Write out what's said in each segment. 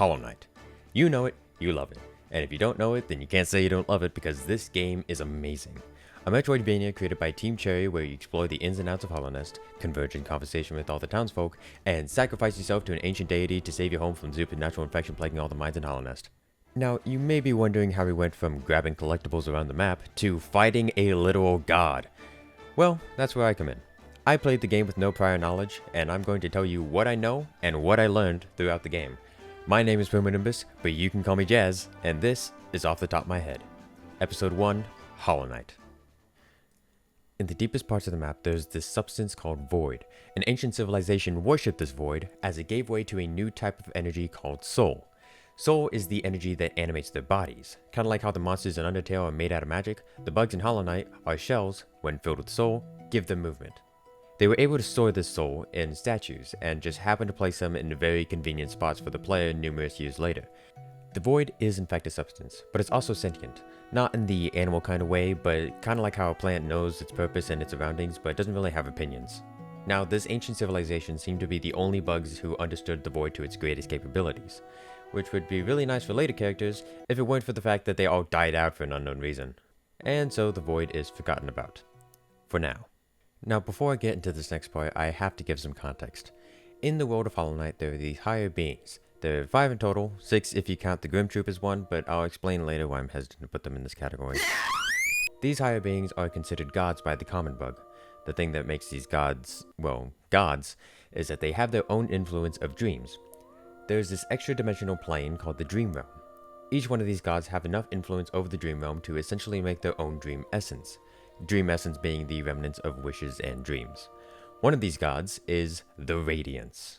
Hollow Knight. You know it, you love it. And if you don't know it, then you can't say you don't love it because this game is amazing. A Metroidvania created by Team Cherry where you explore the ins and outs of Hollow Nest, converge in conversation with all the townsfolk, and sacrifice yourself to an ancient deity to save your home from supernatural infection plaguing all the mines in Hollow Nest. Now, you may be wondering how we went from grabbing collectibles around the map to fighting a literal god. Well, that's where I come in. I played the game with no prior knowledge, and I'm going to tell you what I know and what I learned throughout the game. My name is Primbonimbus, but you can call me Jazz, and this is Off the Top of My Head. Episode 1, Hollow Knight. In the deepest parts of the map, there's this substance called Void. An ancient civilization worshipped this Void as it gave way to a new type of energy called Soul. Soul is the energy that animates their bodies. Kind of like how the monsters in Undertale are made out of magic, the bugs in Hollow Knight are shells, when filled with soul, give them movement. They were able to store this soul in statues, and just happened to place them in very convenient spots for the player numerous years later. The Void is in fact a substance, but it's also sentient. Not in the animal kind of way, but kind of like how a plant knows its purpose and its surroundings, but doesn't really have opinions. Now, this ancient civilization seemed to be the only bugs who understood the Void to its greatest capabilities, which would be really nice for later characters if it weren't for the fact that they all died out for an unknown reason. And so the Void is forgotten about. For now. Now, before I get into this next part, I have to give some context. In the world of Hollow Knight, there are these higher beings. There are 5 in total, 6 if you count the Grim Troop as one, but I'll explain later why I'm hesitant to put them in this category. These higher beings are considered gods by the common bug. The thing that makes these gods, well, gods, is that they have their own influence of dreams. There's this extra dimensional plane called the Dream Realm. Each one of these gods have enough influence over the Dream Realm to essentially make their own dream essence. Dream essence being the remnants of wishes and dreams. One of these gods is the Radiance.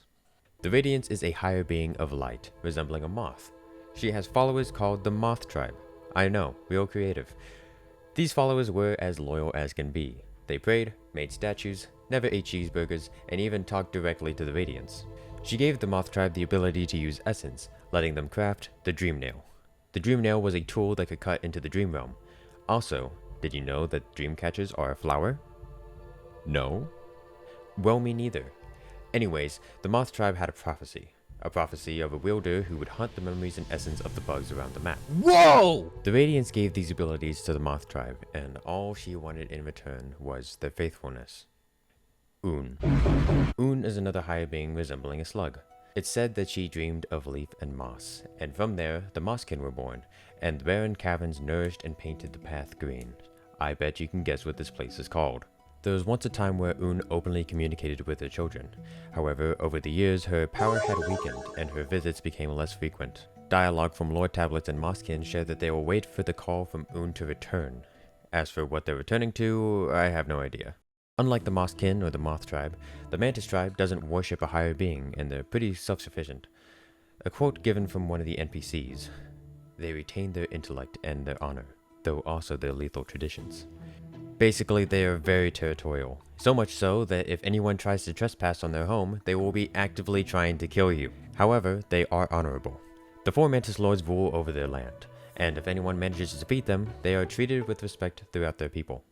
The Radiance is a higher being of light, resembling a moth. She has followers called the Moth Tribe. I know, real creative. These followers were as loyal as can be. They prayed, made statues, never ate cheeseburgers, and even talked directly to the Radiance. She gave the Moth Tribe the ability to use essence, letting them craft the Dream Nail. The Dream Nail was a tool that could cut into the Dream Realm. Also, did you know that dream catchers are a flower? No? Well, me neither. Anyways, the Moth Tribe had a prophecy of a wielder who would hunt the memories and essence of the bugs around the map. Whoa! The Radiance gave these abilities to the Moth Tribe, and all she wanted in return was their faithfulness. Un. Un is another higher being resembling a slug. It's said that she dreamed of leaf and moss, and from there, the Mosskin were born, and the barren caverns nourished and painted the path green. I bet you can guess what this place is called. There was once a time where Un openly communicated with her children. However, over the years, her power had weakened, and her visits became less frequent. Dialogue from lore tablets and Mosskin shared that they will wait for the call from Un to return. As for what they're returning to, I have no idea. Unlike the Mosskin or the Moth Tribe, the Mantis Tribe doesn't worship a higher being, and they're pretty self-sufficient. A quote given from one of the NPCs: "They retain their intellect and their honor, though also their lethal traditions." Basically, they are very territorial, so much so that if anyone tries to trespass on their home, they will be actively trying to kill you. However, they are honorable. The 4 Mantis Lords rule over their land, and if anyone manages to defeat them, they are treated with respect throughout their people.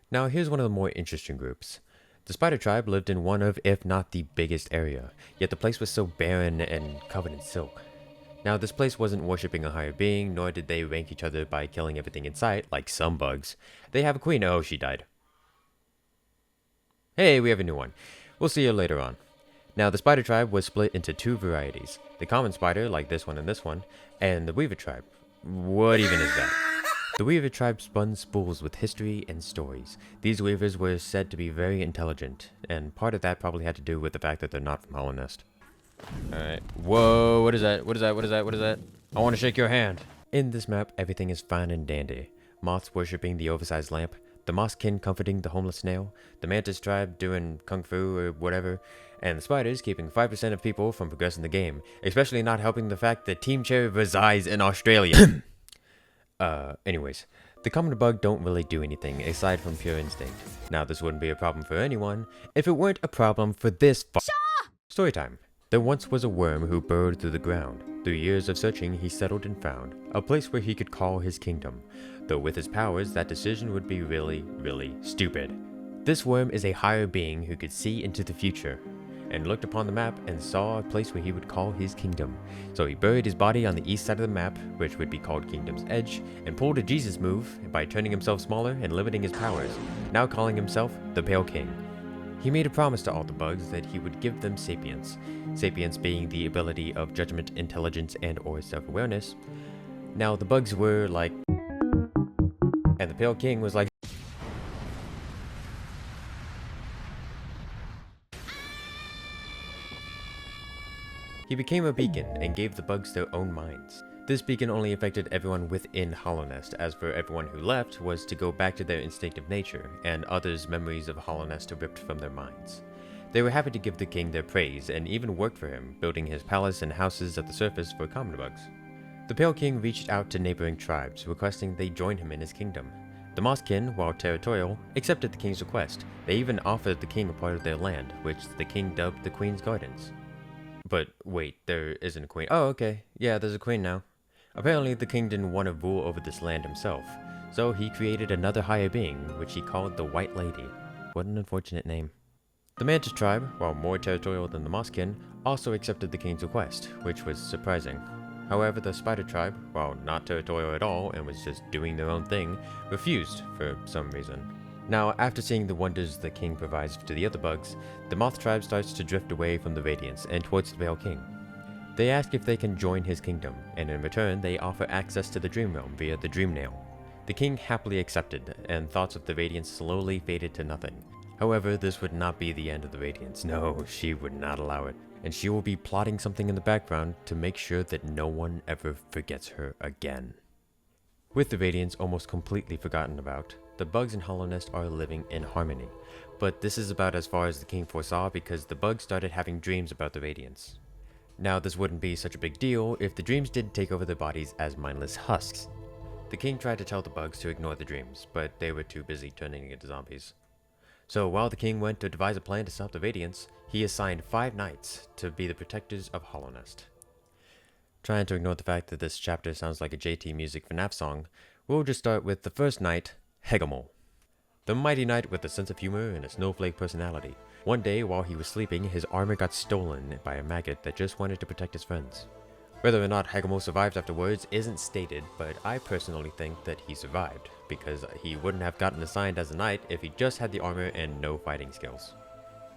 Now, here's one of the more interesting groups. The Spider Tribe lived in one of, if not the biggest area, yet the place was so barren and covered in silk. Now, this place wasn't worshipping a higher being, nor did they rank each other by killing everything in sight, like some bugs. They have a queen. Oh, she died. Hey, we have a new one. We'll see her later on. Now, the Spider Tribe was split into 2 varieties. The common spider, like this one, and the Weaver Tribe. What even is that? The Weaver Tribe spun spools with history and stories. These Weavers were said to be very intelligent, and part of that probably had to do with the fact that they're not from Hollow Nest. Alright. Whoa, what is that? What is that? I want to shake your hand. In this map, everything is fine and dandy. Moths worshipping the oversized lamp, the Mosskin comforting the homeless snail, the Mantis Tribe doing kung fu or whatever, and the spiders keeping 5% of people from progressing the game, especially not helping the fact that Team Cherry resides in Australia. Anyways, the common bug don't really do anything aside from pure instinct. Now, this wouldn't be a problem for anyone if it weren't a problem for this Story time. There once was a worm who burrowed through the ground. Through years of searching, he settled and found a place where he could call his kingdom. Though with his powers, that decision would be really, really stupid. This worm is a higher being who could see into the future. and looked upon the map and saw a place where he would call his kingdom. So he buried his body on the east side of the map, which would be called Kingdom's Edge, and pulled a Jesus move by turning himself smaller and limiting his powers, now calling himself the Pale King. He made a promise to all the bugs that he would give them sapience, sapience being the ability of judgment, intelligence, and or self-awareness. Now the bugs were like, and the Pale King was like, he became a beacon and gave the bugs their own minds. This beacon only affected everyone within Hollownest, as for everyone who left was to go back to their instinctive nature, and others' memories of Hollownest ripped from their minds. They were happy to give the king their praise, and even worked for him, building his palace and houses at the surface for common bugs. The Pale King reached out to neighboring tribes, requesting they join him in his kingdom. The Mosskin, while territorial, accepted the king's request. They even offered the king a part of their land, which the king dubbed the Queen's Gardens. But wait, there isn't a queen. Oh, okay. Yeah, there's a queen now. Apparently, the king didn't want to rule over this land himself, so he created another higher being, which he called the White Lady. What an unfortunate name. The Mantis tribe, while more territorial than the Mosskin, also accepted the king's request, which was surprising. However, the Spider tribe, while not territorial at all and was just doing their own thing, refused for some reason. Now, after seeing the wonders the king provides to the other bugs, the Moth tribe starts to drift away from the Radiance and towards the Pale King. They ask if they can join his kingdom, and in return they offer access to the Dream Realm via the Dream Nail. The king happily accepted, and thoughts of the Radiance slowly faded to nothing. However, this would not be the end of the Radiance. No, she would not allow it, and she will be plotting something in the background to make sure that no one ever forgets her again. With the Radiance almost completely forgotten about, the bugs in Hollownest are living in harmony, but this is about as far as the king foresaw because the bugs started having dreams about the Radiance. Now, this wouldn't be such a big deal if the dreams did take over their bodies as mindless husks. The king tried to tell the bugs to ignore the dreams, but they were too busy turning into zombies. So while the king went to devise a plan to stop the Radiance, he assigned 5 knights to be the protectors of Hollownest. Trying to ignore the fact that this chapter sounds like a JT Music FNAF song, we'll just start with the first knight, Hegamol. The mighty knight with a sense of humor and a snowflake personality. One day, while he was sleeping, his armor got stolen by a maggot that just wanted to protect his friends. Whether or not Hegamol survived afterwards isn't stated, but I personally think that he survived, because he wouldn't have gotten assigned as a knight if he just had the armor and no fighting skills.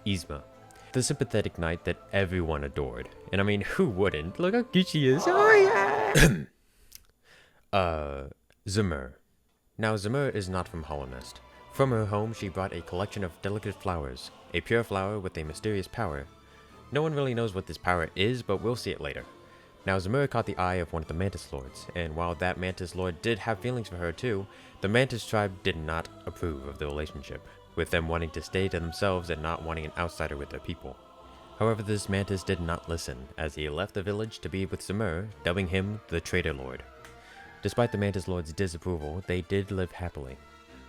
Yzma, the sympathetic knight that everyone adored. And I mean, who wouldn't? Look how cute she is. Oh yeah! Zemur. Now, Zemur is not from Hollownest. From her home, she brought a collection of delicate flowers, a pure flower with a mysterious power. No one really knows what this power is, but we'll see it later. Now, Zemur caught the eye of one of the Mantis Lords, and while that Mantis Lord did have feelings for her too, the Mantis tribe did not approve of the relationship, with them wanting to stay to themselves and not wanting an outsider with their people. However, this Mantis did not listen, as he left the village to be with Zemur, dubbing him the Traitor Lord. Despite the Mantis Lord's disapproval, they did live happily.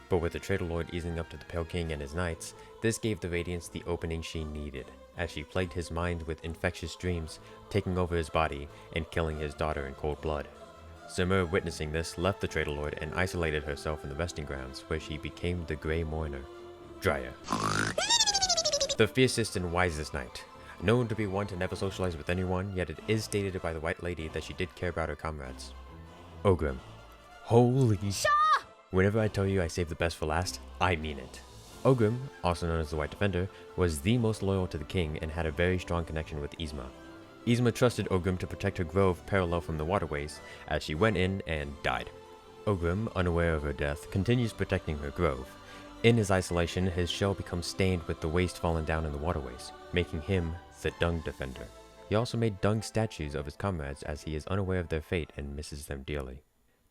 But with the Traitor Lord easing up to the Pale King and his knights, this gave the Radiance the opening she needed, as she plagued his mind with infectious dreams, taking over his body and killing his daughter in cold blood. Zemur, witnessing this, left the Traitor Lord and isolated herself in the resting grounds, where she became the Grey Mourner. Drya, the fiercest and wisest knight. Known to be one to never socialize with anyone, yet it is stated by the White Lady that she did care about her comrades. Ogrim. Holy sh**! Whenever I tell you I saved the best for last, I mean it. Ogrim, also known as the White Defender, was the most loyal to the king and had a very strong connection with Yzma. Yzma trusted Ogrim to protect her grove parallel from the waterways, as she went in and died. Ogrim, unaware of her death, continues protecting her grove. In his isolation, his shell becomes stained with the waste fallen down in the waterways, making him the Dung Defender. He also made dung statues of his comrades as he is unaware of their fate and misses them dearly.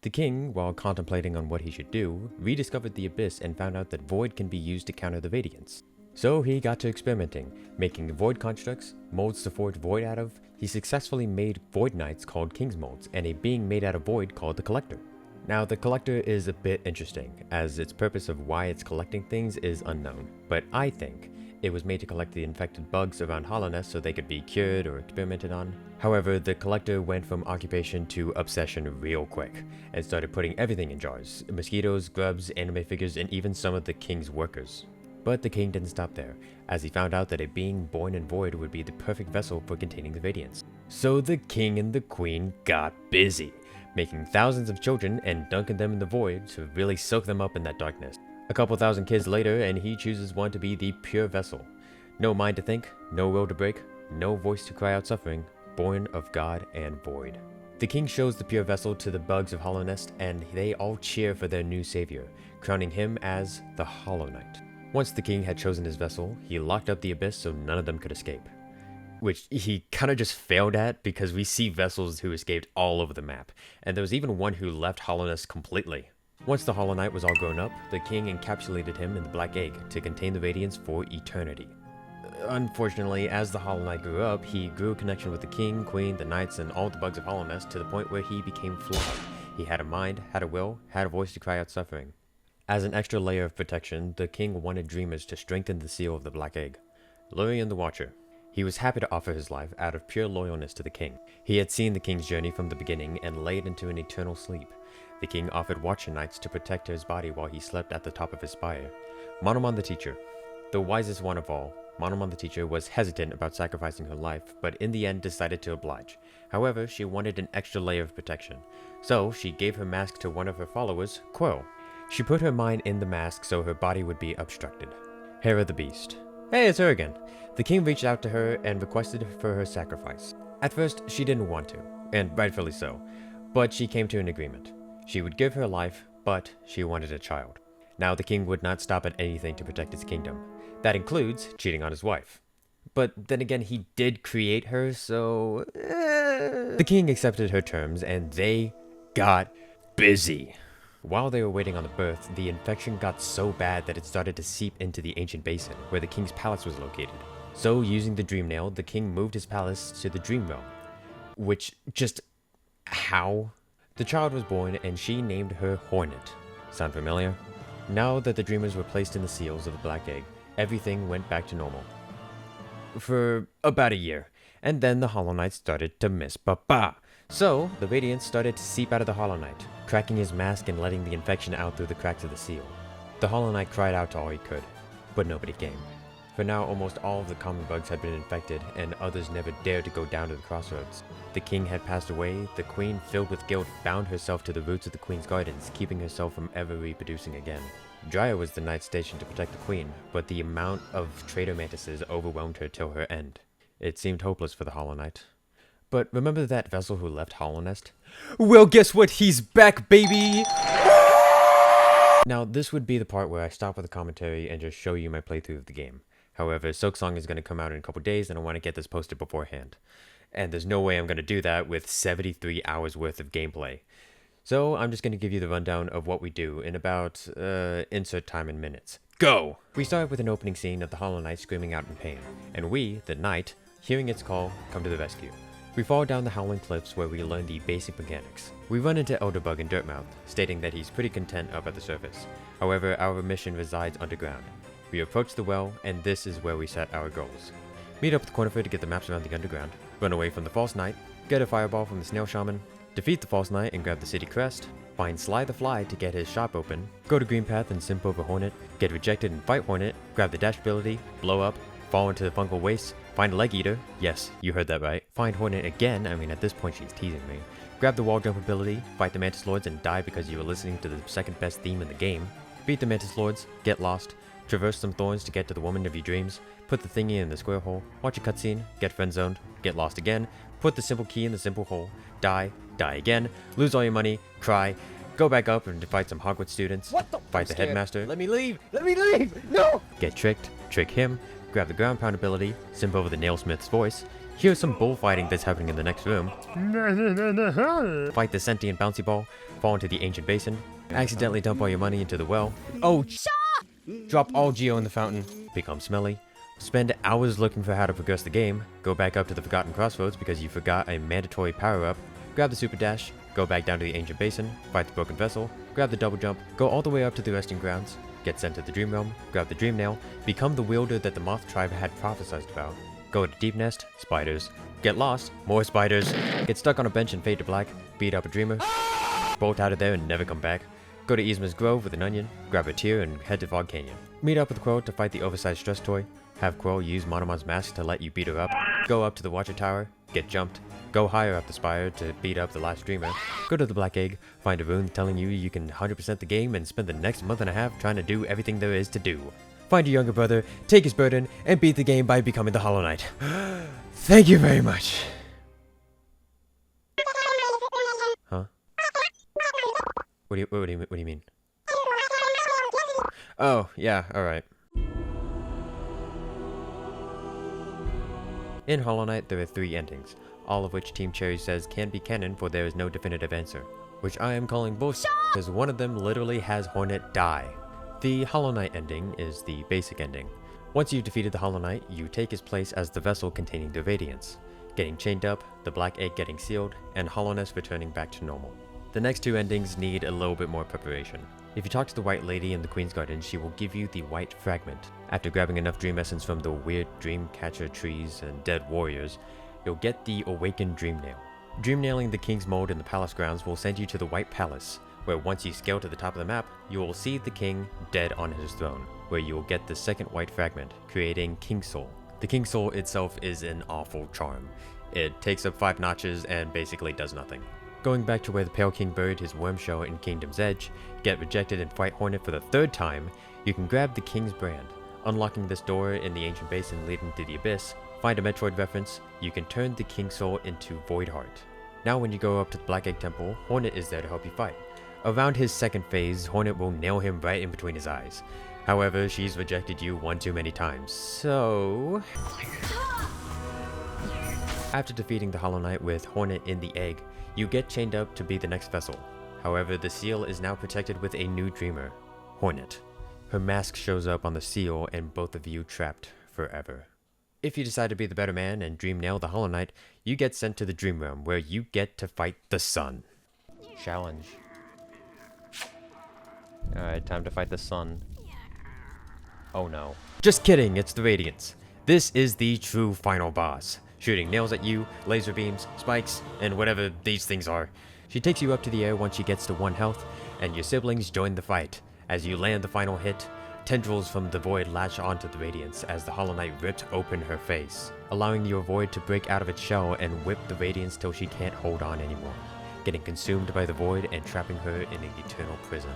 The king, while contemplating on what he should do, rediscovered the Abyss and found out that Void can be used to counter the Radiance. So he got to experimenting, making Void constructs, molds to forge Void out of. He successfully made Void Knights called King's Molds, and a being made out of Void called the Collector. Now, the Collector is a bit interesting, as its purpose of why it's collecting things is unknown, but I think it was made to collect the infected bugs around Hollownest so they could be cured or experimented on. However, the Collector went from occupation to obsession real quick, and started putting everything in jars: mosquitoes, grubs, anime figures, and even some of the king's workers. But the king didn't stop there, as he found out that a being born in void would be the perfect vessel for containing the radiance. So the king and the queen got busy, making thousands of children and dunking them in the void to really soak them up in that darkness. A couple thousand kids later, and he chooses one to be the pure vessel. No mind to think, no will to break, no voice to cry out suffering, born of God and void. The king shows the pure vessel to the bugs of Hollow Nest, and they all cheer for their new savior, crowning him as the Hollow Knight. Once the king had chosen his vessel, he locked up the abyss so none of them could escape. Which he kind of just failed at, because we see vessels who escaped all over the map, and there was even one who left Hollow Nest completely. Once the Hollow Knight was all grown up, the king encapsulated him in the Black Egg to contain the radiance for eternity. Unfortunately, as the Hollow Knight grew up, he grew a connection with the king, queen, the knights, and all the bugs of Hollow Nest to the point where he became flawed. He had a mind, had a will, had a voice to cry out suffering. As an extra layer of protection, the king wanted dreamers to strengthen the seal of the Black Egg. Lurian the Watcher. He was happy to offer his life out of pure loyalness to the king. He had seen the king's journey from the beginning and laid into an eternal sleep. The king offered Watcher Knights to protect his body while he slept at the top of his spire. Monomon the Teacher. The wisest one of all, Monomon the Teacher was hesitant about sacrificing her life, but in the end decided to oblige. However, she wanted an extra layer of protection, so she gave her mask to one of her followers, Quill. She put her mind in the mask so her body would be obstructed. Hera the Beast. Hey, it's her again. The king reached out to her and requested for her sacrifice. At first, she didn't want to, and rightfully so, but she came to an agreement. She would give her life, but she wanted a child. Now the king would not stop at anything to protect his kingdom. That includes cheating on his wife. But then again, he did create her, so... The king accepted her terms, and they got busy. While they were waiting on the birth, the infection got so bad that it started to seep into the ancient basin, where the king's palace was located. So, using the dream nail, the king moved his palace to the dream realm. Which, just... how? The child was born, and she named her Hornet. Sound familiar? Now that the dreamers were placed in the seals of the Black Egg, everything went back to normal. For about a year, and then the Hollow Knight started to miss Papa. So, the radiance started to seep out of the Hollow Knight, cracking his mask and letting the infection out through the cracks of the seal. The Hollow Knight cried out to all he could, but nobody came. For now, almost all of the common bugs had been infected, and others never dared to go down to the crossroads. The king had passed away, the queen, filled with guilt, bound herself to the roots of the queen's gardens, keeping herself from ever reproducing again. Dryia was the knight stationed to protect the queen, but the amount of traitor mantises overwhelmed her till her end. It seemed hopeless for the Hollow Knight. But remember that vessel who left Hollow Nest? Well, guess what? He's back, baby! Now, this would be the part where I stop with the commentary and just show you my playthrough of the game. However, Silksong is going to come out in a couple days, and I want to get this posted beforehand. And there's no way I'm going to do that with 73 hours worth of gameplay. So, I'm just going to give you the rundown of what we do in about, insert time in minutes. Go! We start with an opening scene of the Hollow Knight screaming out in pain, and we, the knight, hearing its call, come to the rescue. We fall down the Howling Cliffs where we learn the basic mechanics. We run into Elderbug and Dirtmouth, stating that he's pretty content up at the surface. However, our mission resides underground. We approach the well, and this is where we set our goals. Meet up with Cornifer to get the maps around the underground, run away from the False Knight, get a fireball from the Snail Shaman, defeat the False Knight and grab the city crest, find Sly the Fly to get his shop open, go to Green Path and simp over Hornet, get rejected and fight Hornet, grab the dash ability, blow up, fall into the fungal waste, find a Leg Eater, yes, you heard that right, find Hornet again, I mean at this point she's teasing me, grab the wall jump ability, fight the Mantis Lords and die because you were listening to the second best theme in the game, beat the Mantis Lords, get lost, traverse some thorns to get to the woman of your dreams, put the thingy in the square hole, watch a cutscene, get friend-zoned, get lost again, put the simple key in the simple hole, die again, lose all your money, cry, go back up and fight some Hogwarts students, fight the headmaster, Let me leave! No! get tricked, trick him, grab the ground pound ability, simp over the Nailsmith's voice, here's some bullfighting that's happening in the next room, fight the sentient bouncy ball, fall into the ancient basin, accidentally dump all your money into the well, drop all Geo in the fountain, become smelly, spend hours looking for how to progress the game, go back up to the Forgotten Crossroads because you forgot a mandatory power-up, grab the super dash, go back down to the ancient basin, fight the broken vessel, grab the double jump, go all the way up to the resting grounds, get sent to the dream realm, grab the dream nail, become the wielder that the Moth tribe had prophesized about, go to Deep Nest, spiders, get lost, more spiders, get stuck on a bench and fade to black, beat up a dreamer, bolt out of there and never come back, Go to Yzma's Grove with an onion, grab a tear, and head to Fog Canyon. Meet up with Quirrell to fight the oversized stress toy. Have Quirrell use Monomon's mask to let you beat her up. Go up to the Watcher Tower, get jumped. Go higher up the spire to beat up the last dreamer. Go to the Black Egg, find a rune telling you can 100% the game and spend the next month and a half trying to do everything there is to do. Find your younger brother, take his burden, and beat the game by becoming the Hollow Knight. Thank you very much. Huh? What do you mean? Oh, yeah, alright. In Hollow Knight, there are 3 endings, all of which Team Cherry says can be canon, for there is no definitive answer, which I am calling bullshit because one of them literally has Hornet die. The Hollow Knight ending is the basic ending. Once you've defeated the Hollow Knight, you take his place as the vessel containing the Radiance, getting chained up, the Black Egg getting sealed, and Hollowness returning back to normal. The next 2 endings need a little bit more preparation. If you talk to the White Lady in the Queen's Garden, she will give you the White Fragment. After grabbing enough Dream Essence from the weird Dream Catcher trees and dead warriors, you'll get the Awakened Dream Nail. Dream Nailing the King's Mold in the palace grounds will send you to the White Palace, where once you scale to the top of the map, you will see the king dead on his throne, where you will get the second White Fragment, creating King Soul. The King Soul itself is an awful charm. It takes up 5 notches and basically does nothing. Going back to where the Pale King buried his worm shell in Kingdom's Edge, get rejected and fight Hornet for the 3rd time, you can grab the King's Brand. Unlocking this door in the ancient basin leading to the Abyss, find a Metroid reference, you can turn the King Soul into Voidheart. Now when you go up to the Black Egg Temple, Hornet is there to help you fight. Around his 2nd phase, Hornet will nail him right in between his eyes. However, she's rejected you one too many times, so... After defeating the Hollow Knight with Hornet in the egg, you get chained up to be the next vessel. However, the seal is now protected with a new dreamer, Hornet. Her mask shows up on the seal and both of you trapped forever. If you decide to be the better man and dream nail the Hollow Knight, you get sent to the Dream Realm where you get to fight the sun. Challenge. Alright, time to fight the sun. Oh no. Just kidding, it's the Radiance. This is the true final boss, shooting nails at you, laser beams, spikes, and whatever these things are. She takes you up to the air once she gets to 1 health, and your siblings join the fight. As you land the final hit, tendrils from the void latch onto the Radiance as the Hollow Knight ripped open her face, allowing your void to break out of its shell and whip the Radiance till she can't hold on anymore, getting consumed by the void and trapping her in an eternal prison.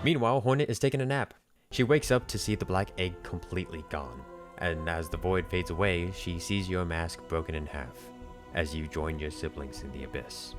Meanwhile, Hornet is taking a nap. She wakes up to see the Black Egg completely gone, and as the void fades away, she sees your mask broken in half, as you join your siblings in the Abyss.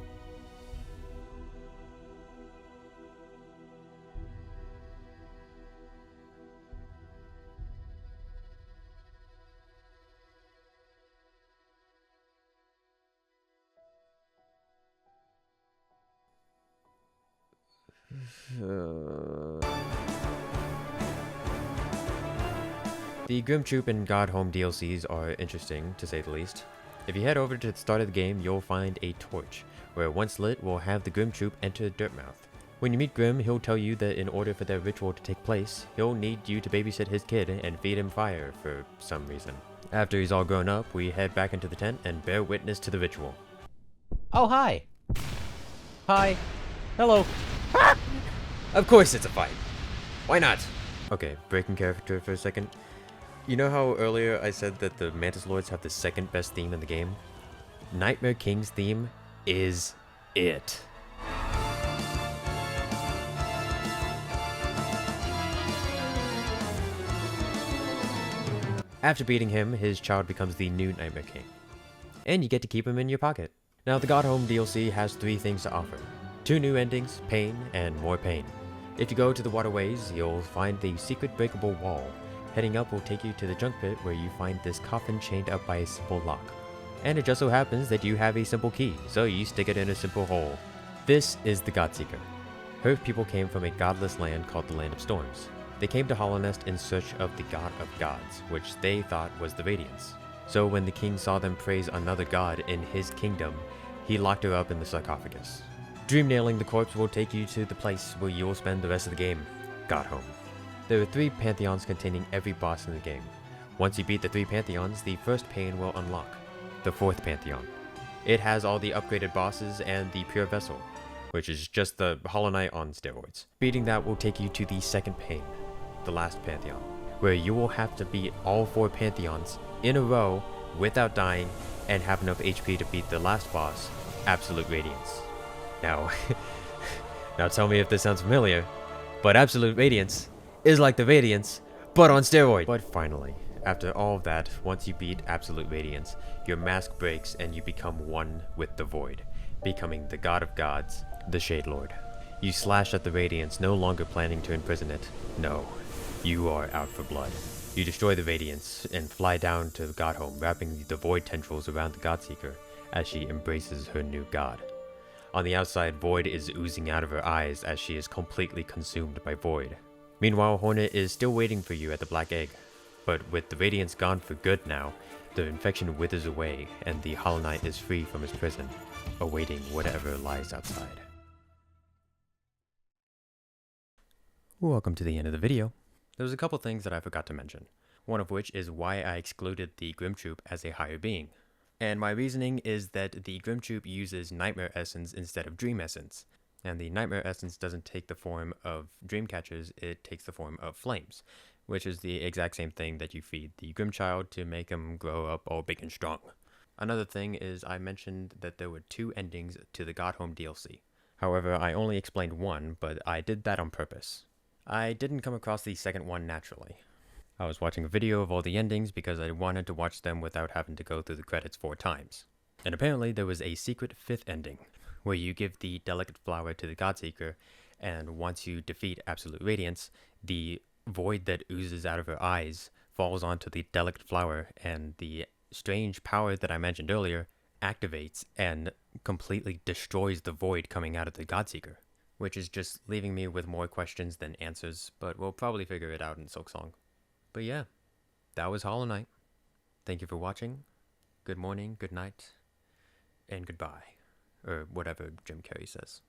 The Grim Troop and God Home DLCs are interesting, to say the least. If you head over to the start of the game, you'll find a torch, where once lit will have the Grim Troop enter Dirtmouth. When you meet Grim, he'll tell you that in order for their ritual to take place, he'll need you to babysit his kid and feed him fire for some reason. After he's all grown up, we head back into the tent and bear witness to the ritual. Oh, hi. Hi. Hello. Of course it's a fight. Why not? Okay, breaking character for a second. You know how earlier I said that the Mantis Lords have the 2nd best theme in the game? Nightmare King's theme is it. After beating him, his child becomes the new Nightmare King. And you get to keep him in your pocket. Now the God Home DLC has 3 things to offer. 2 new endings, pain, and more pain. If you go to the waterways, you'll find the secret breakable wall. Heading up will take you to the junk pit where you find this coffin chained up by a simple lock. And it just so happens that you have a simple key, so you stick it in a simple hole. This is the Godseeker. Her people came from a godless land called the Land of Storms. They came to Hollownest in search of the God of Gods, which they thought was the Radiance. So when the king saw them praise another god in his kingdom, he locked her up in the sarcophagus. Dream nailing the corpse will take you to the place where you'll spend the rest of the game, God Home. There are 3 pantheons containing every boss in the game. Once you beat the 3 pantheons, the first pain will unlock, the 4th pantheon. It has all the upgraded bosses and the pure vessel. which is just the Hollow Knight on steroids. Beating that will take you to the second pane, the last Pantheon, where you will have to beat all 4 Pantheons in a row without dying and have enough HP to beat the last boss, Absolute Radiance. Now, now tell me if this sounds familiar, but Absolute Radiance is like the Radiance, but on steroids. But finally, after all of that, once you beat Absolute Radiance, your mask breaks and you become one with the Void, becoming the God of Gods, the Shade Lord. You slash at the Radiance, no longer planning to imprison it. No, you are out for blood. You destroy the Radiance and fly down to Godhome, wrapping the Void tendrils around the Godseeker as she embraces her new god. On the outside, Void is oozing out of her eyes as she is completely consumed by Void. Meanwhile, Hornet is still waiting for you at the Black Egg, but with the Radiance gone for good now, the infection withers away and the Hollow Knight is free from his prison, awaiting whatever lies outside. Welcome to the end of the video. There was a couple things that I forgot to mention, one of which is why I excluded the Grim Troop as a higher being. And my reasoning is that the Grim Troop uses Nightmare Essence instead of Dream Essence. And the Nightmare Essence doesn't take the form of Dreamcatchers, it takes the form of flames, which is the exact same thing that you feed the Grim Child to make him grow up all big and strong. Another thing is I mentioned that there were 2 endings to the Godhome DLC. However, I only explained one, but I did that on purpose. I didn't come across the second one naturally. I was watching a video of all the endings because I wanted to watch them without having to go through the credits 4 times. And apparently there was a secret 5th ending, where you give the delicate flower to the Godseeker, and once you defeat Absolute Radiance, the void that oozes out of her eyes falls onto the delicate flower, and the strange power that I mentioned earlier activates and completely destroys the void coming out of the Godseeker, which is just leaving me with more questions than answers, but we'll probably figure it out in Silksong. But yeah, that was Hollow Knight. Thank you for watching. Good morning, good night, and goodbye. Or whatever Jim Carrey says.